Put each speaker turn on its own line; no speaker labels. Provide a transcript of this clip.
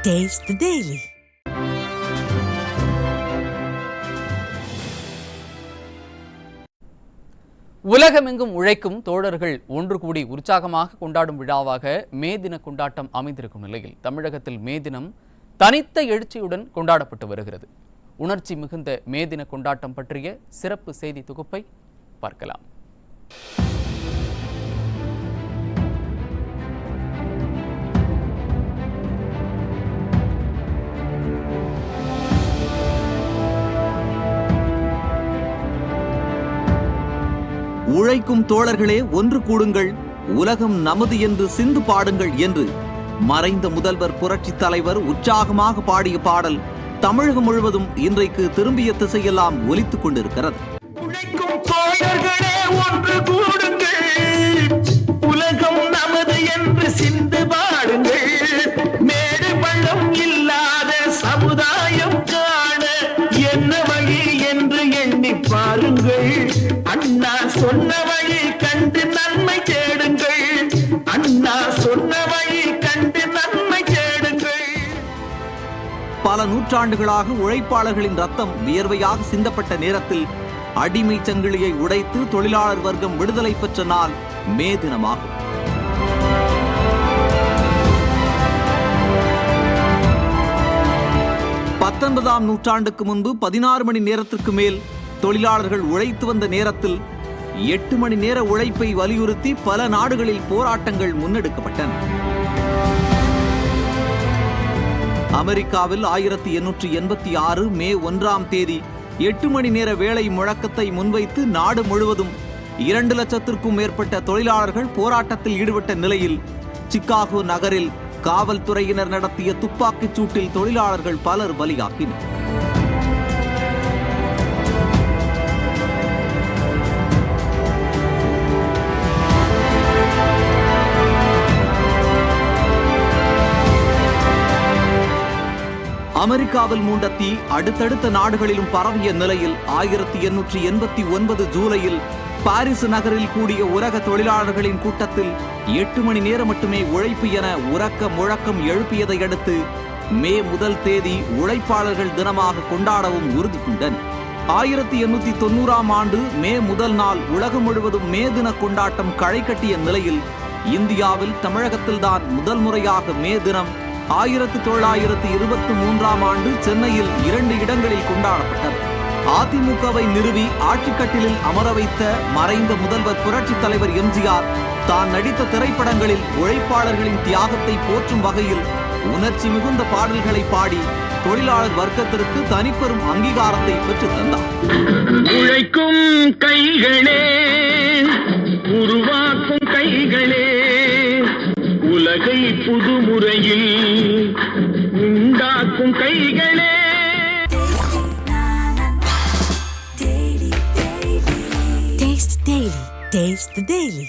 Taste the Daily.
உலகமெங்கும் உழைக்கும் தோழர்கள் ஒன்று கூடி உற்சாகமாக கொண்டாடும் விழாவாக மே தின கொண்டாட்டம் அமைந்திருக்கும் நிலையில் தமிழகத்தில் மே தினம் தனித்த எழுச்சியுடன் கொண்டாடப்பட்டு வருகிறது. உணர்ச்சி மிகுந்த மே தின கொண்டாட்டம் பற்றிய சிறப்பு செய்தி தொகுப்பை பார்க்கலாம்.
உழைக்கும் தோழர்களே ஒன்று கூடுங்கள், உலகம் நமது என்று சிந்து பாடுங்கள் என்று மறைந்த முதல்வர் புரட்சித் தலைவர் உற்சாகமாக பாடிய பாடல் தமிழகம் முழுவதும் இன்றைக்கு திரும்பிய திசையெல்லாம் ஒலித்துக் கொண்டிருக்கிறது.
உழைக்கும் தோழர்களே ஒன்று கூடுங்கள், உலகம் நமது என்று சிந்து பாடுங்கள். மேடு பள்ளம் இல்லாத சமுதாயம் காண என்ன வழி என்று எண்ணி பாருங்கள். அண்ணா சொன்ன வழி கண்டு நன்மை தேடுங்கள். அண்ணா சொன்ன வழி கண்டு நன்மை தேடுங்கள்.
பல நூற்றாண்டுகளாக உழைப்பாளர்களின் ரத்தம் வியர்வையாக சிந்தப்பட்ட நேரத்தில் அடிமை சங்கிலியை உடைத்து தொழிலாளர் வர்க்கம் விடுதலை பெற்ற நாள் மே தினமாகும். பத்தொன்பதாம் நூற்றாண்டுக்கு முன்பு 16 மணி நேரத்திற்கு மேல் தொழிலாளர்கள் உழைத்து வந்த நேரத்தில் 8 மணி நேர உழைப்பை வலியுறுத்தி பல நாடுகளில் போராட்டங்கள் முன்னெடுக்கப்பட்டன. அமெரிக்காவில் 1886 மே 1ஆம் தேதி 8 மணி நேர வேலை முழக்கத்தை முன்வைத்து நாடு முழுவதும் 2 லட்சத்திற்கும் மேற்பட்ட தொழிலாளர்கள் போராட்டத்தில் ஈடுபட்ட நிலையில் சிகாகோ நகரில் காவல்துறையினர் நடத்திய துப்பாக்கிச் சூட்டில் தொழிலாளர்கள் பலர் பலியாகினர். அமெரிக்காவில் மூண்ட தீ அடுத்தடுத்த நாடுகளிலும் பரவிய நிலையில் 1889 ஜூலையில் பாரிஸ் நகரில் கூடிய உலக தொழிலாளர்களின் கூட்டத்தில் 8 மணி நேரம் மட்டுமே உழைப்பு என உரக்க முழக்கம் எழுப்பியதை அடுத்து மே 1 தேதி உழைப்பாளர்கள் தினமாக கொண்டாடவும் உறுதி கொண்டனர். 1890ஆம் ஆண்டு மே 1 நாள் உலகம் முழுவதும் மே தின கொண்டாட்டம் களை கட்டிய நிலையில் இந்தியாவில் தமிழகத்தில்தான் முதல் முறையாக மே தினம் 1923ஆம் ஆண்டு சென்னையில் 2 இடங்களில் கொண்டாடப்பட்டது. அதிமுகவை நிறுவி ஆட்சிக்கட்டிலில் அமர வைத்த மறைந்த முதல்வர் புரட்சித் தலைவர் எம்ஜிஆர் தான் நடித்த திரைப்படங்களில் உழைப்பாளர்களின் தியாகத்தை போற்றும் வகையில் உணர்ச்சி மிகுந்த பாடல்களை பாடி தொழிலாளர் வர்க்கத்திற்கு தனிப்பெரும் அங்கீகாரத்தை பெற்றுத் தந்தார்.
உழைக்கும் கைகளே, உருவாக்கும் கைகளே, உலகை புதுமுறையில் உண்டாக்கும் கைகளே.
Taste the Daily. Taste the Daily.